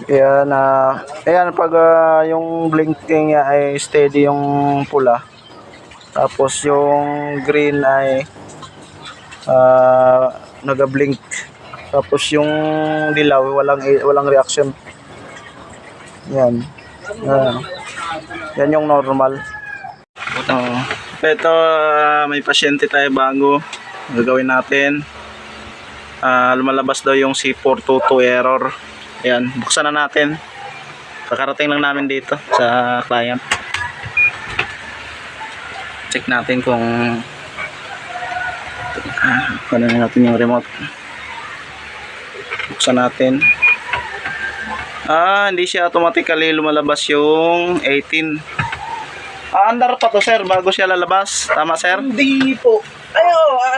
Yan, ayan, pag yung blinking niya ay steady yung pula. Tapos yung green ay naga-blink. Tapos yung dilaw, walang reaction. Yan. Yan yung normal. Ito, may pasyente tayo bago. Gagawin natin. Lumalabas daw yung C422 error. Ayan, buksan na natin. Kakarating lang namin dito sa client. Check natin kung ano natin yung remote. Buksan natin. Hindi siya automatically lumalabas yung 18. Andar pa to, sir, bago siya lalabas. Tama, sir? Hindi po.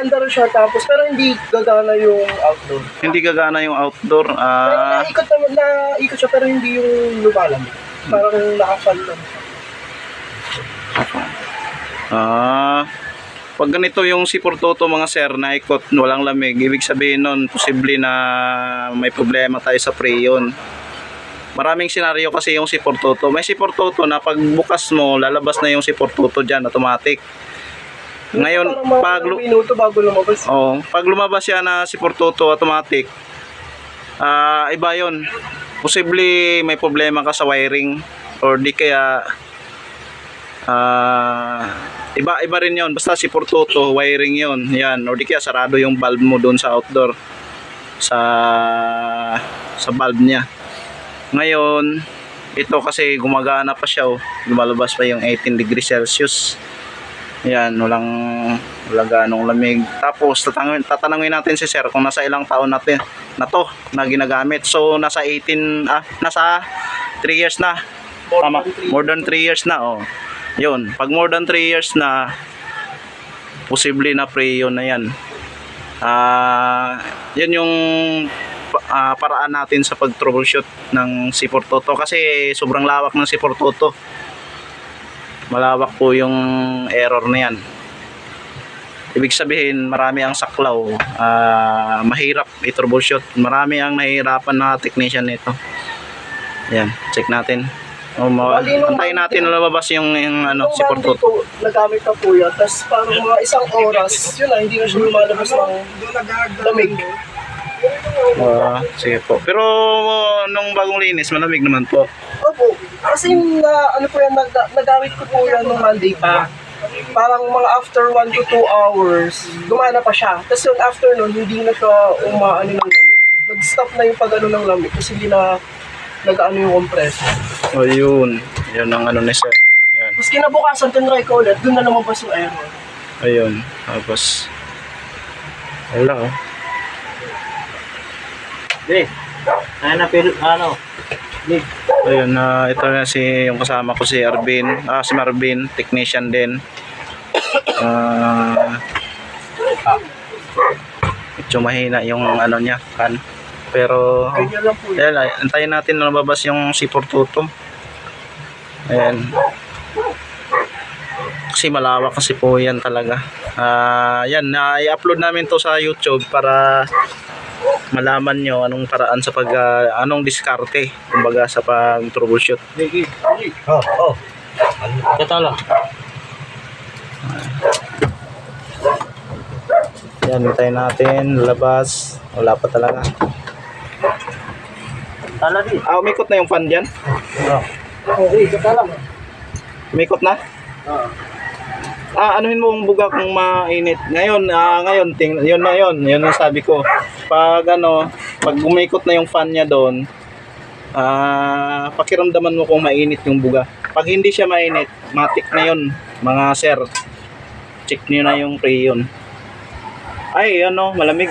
Andar siya tapos pero hindi gagana yung outdoor. Hindi gagana yung outdoor. Pero naikot siya pero hindi yung lumalam. Parang nakafal lang. Pag ganito yung C422 mga sir, naikot, walang lamig, ibig sabihin nun, posible na may problema tayo sa preyon. Maraming senaryo kasi yung C422. May C422 na pag bukas mo, lalabas na yung C422 dyan, automatic. Ngayon, minuto bago lumabas. Pag lumabas yan na C422 automatic, iba yun. Posible may problema ka sa wiring or di kaya iba rin yun. Basta C422 wiring yun. Yan. Or di kaya sarado yung valve mo doon sa outdoor sa valve niya. Ngayon, ito kasi gumagana pa siya. Lumalabas pa yung 18 degrees Celsius. Yan, walang ganong lamig. Tapos tatanungin natin si sir kung nasa ilang taon natin na to na ginagamit. So nasa 3 years na. Tama, more than 3 years na. Yun, pag more than 3 years na, posible na preyon na yan. Yan yung paraan natin sa pag-troubleshoot ng C422 kasi sobrang lawak ng C422. Malawak po yung error na yan. Ibig sabihin, marami ang saklaw. Mahirap i-troubleshoot. Marami ang nahihirapan na technician nito. Yan, check natin. Antayin natin na lumabas yung C422. Nagamit na po yan. Tapos parang mga isang oras, yun na, hindi na siya lumalabas ng lamig. Sige po. Pero nung bagong linis, malamig naman po. Opo. Kasi nagamit ko po yan nung Monday pa. Parang mga after 1 to 2 hours, gumana pa siya. Tapos yung afternoon, hindi na siya umaano ng lamig. Nag-stop na yung pag-ano ng lamig kasi hindi na nag-ano yung compressor. Yun. Yun ang ni sir. Yan. Tapos kinabukasan, tinry ko ulit, doon na lumabas yung error. Ayun. Tapos, wala Ayun, ito na yung kasama ko si Arvin, si Marvin, technician din. Medyo mahina yung niya, kan. Pero antayin natin na nababas yung C422. Ayan. Kasi malawak kasi po yan talaga. Yan, i-upload namin to sa YouTube para malaman nyo anong paraan sa anong diskarte kumbaga sa pag-troubleshoot. Katala. Yan, hintayin natin labas. Wala pa talaga. Tala di. Umikot na yung fan dyan? Okay, katala mo. Umikot na? Anuhin mo ang buga kung mainit. Ngayon, yun ang sabi ko. Pag umikot na yung fan niya doon, pakiramdaman mo kung mainit yung buga. Pag hindi siya mainit, matik na yun, mga sir. Check niyo na yung preyon. Ay, malamig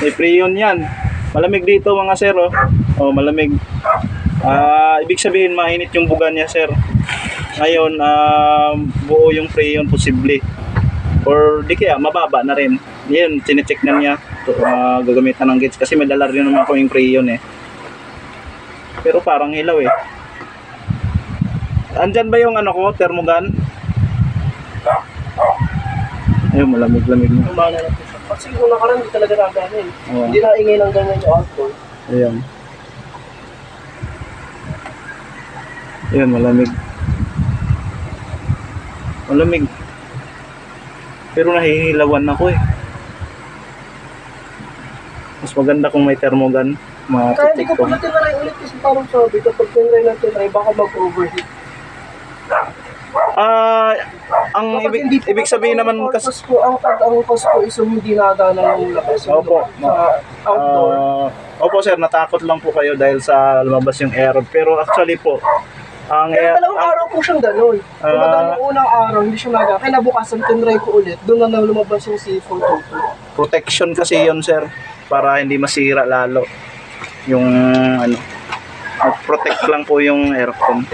May preyon yan. Malamig dito mga sir, malamig. Ibig sabihin mainit yung buga niya, sir. Ngayon, buo yung preyon posible. Or di kaya mababa na rin. Yan, chinecheck na niya. Gagamitan ng gauge kasi may dala rin naman ko yung preyon Pero parang hilaw Andyan ba yung thermogun? Ayun, malamig-lamig na. Kasi kung nakaraan, hindi talaga nagana eh. Oo. Hindi na ingay ng ganyan yung outdoor. Ayan. Ayan, malamig. Malamig. Pero nahihilawan ako eh. Mas maganda kung may thermogun. Kaya hindi Matitik ko ko. pala tinry ulit kasi parang sabi, kapag tinry na tinry, baka mag-overheat. Ang Kapag ibig, hindi ibig sabihin naman kasi ang pag-angkos ko is hindi nagana yung labas. Yung Opo. sa outdoor. Opo sir, natakot lang po kayo dahil sa lumabas yung air. Pero actually po, ang Pero dalawang araw po siyang ganun. Kumbaga nung unang araw, hindi siya nagana. Kaya nabukasan, tinry ko ulit. Doon na lumabas yung C422. protection kasi yon sir, para hindi masira lalo yung ano, protect lang po yung aircon.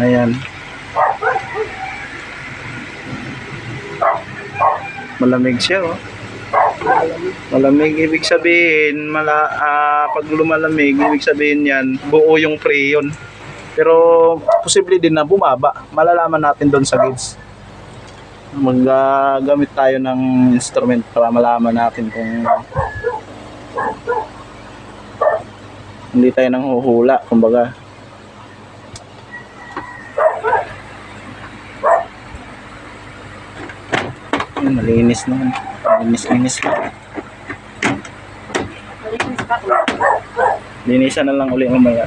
Ayan. Malamig siya oh. Malamig ibig sabihin pag lumalamig ibig sabihin yan buo yung freon. Pero posible din na bumaba. Malalaman natin doon sa gauge. Maggamit tayo ng instrument para malaman natin kung hindi tayo nang huhula kumbaga. Ayun, malinis naman. Linis lang. Linisan na lang uli mamaya.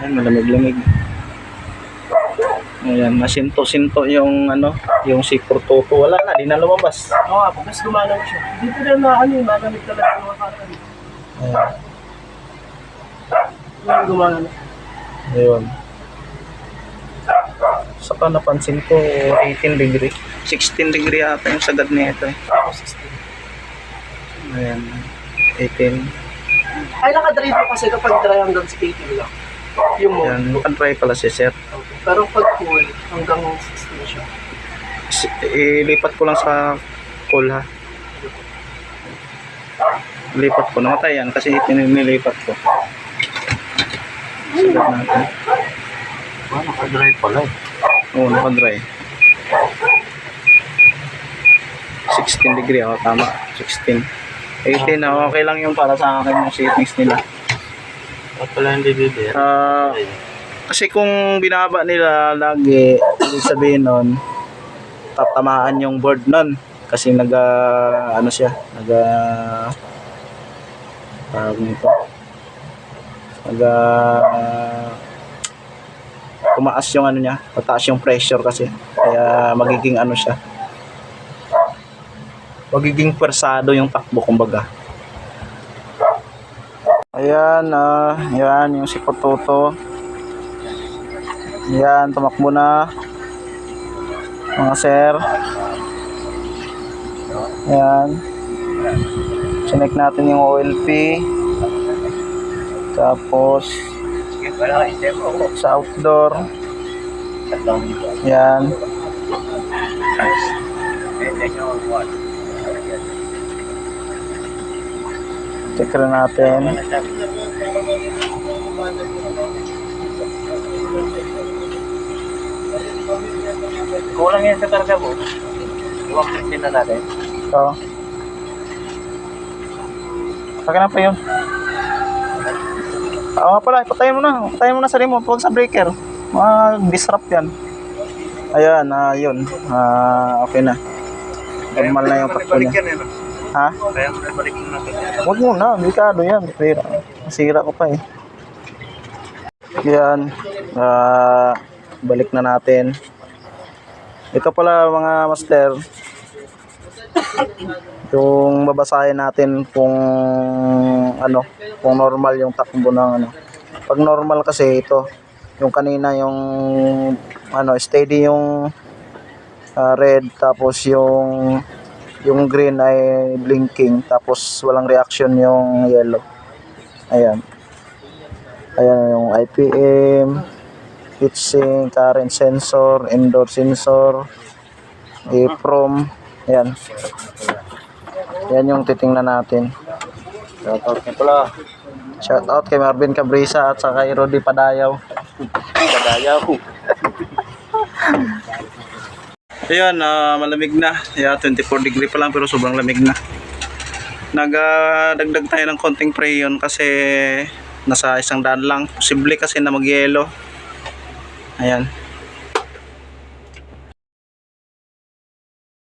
Ayun, malamig-lamig. Ayan, nasinto-sinto yung ano, yung C422. Wala na, di na lumabas. Oo nga, bukas gumana siya. Hindi ko na magamit talaga ng mga karan. Ayan. Ngayon gumana na. Ayun. Saka napansin ko 18 degree. 16 degree ata yung sagad nito eh. Ako 16. Ayan. 18. Ay, nakadrive ko kasi kapag dry hanggang sa 18 lang. Yung mode. Ayan. Mukhang pala si sir. Pero pag cool, hanggang 16 siya. Ilipat ko lang sa call ha. Lipat ko. Namatay yan kasi nilipat ko. Sagad natin. Nakadry pala eh. Oo, nakadry. 16 degree ako, tama. 16. 18 na, okay lang yung para sa akin yung settings nila. At pala hindi bibir. Kasi kung binaba nila lagi, ibig sabihin nun, tatamaan yung board nun. Kasi ano siya, tawag nito. Tumaas yung ano niya, pataas yung pressure kasi. Kaya magiging ano siya. Magiging persado yung takbo kumbaga. Ayan, yan yung si Pototo. Ayan, tumakbo na. Mga sir. Ayan. Sinek natin yung OLP. Tapos sa outdoor. Ayan. Check rin natin. Kulang yan sa karga mo. Huwag na natin. So. Saka na pa yun. Oo nga pala, patayin mo na. Patayin mo na sa remote. Huwag sa breaker. Disrupt yan. Ayan, yun. Okay na. Normal na yung takbo niya. Ha? Kaya mo balik na natin. Huwag muna, delikado yan. Masira ko pa eh. Yan. Balik na natin. Ito pala mga master. Yung babasahin natin kung kung normal yung takbo ng ano. Pag normal kasi ito, yung kanina yung steady yung red, tapos yung green ay blinking, tapos walang reaction yung yellow. Ayan yung IPM, heatsink, current sensor, indoor sensor, EEPROM. Ayan yung titingnan natin. Shout out kay Marvin Cabrisa at saka kay Rudy Padayaw. Ayan, malamig na. Yeah, 24 degree pa lang pero sobrang lamig na. Nagdagdag tayo ng konting preyon kasi nasa 100 lang. Posible kasi na mag-yelo. Ayan.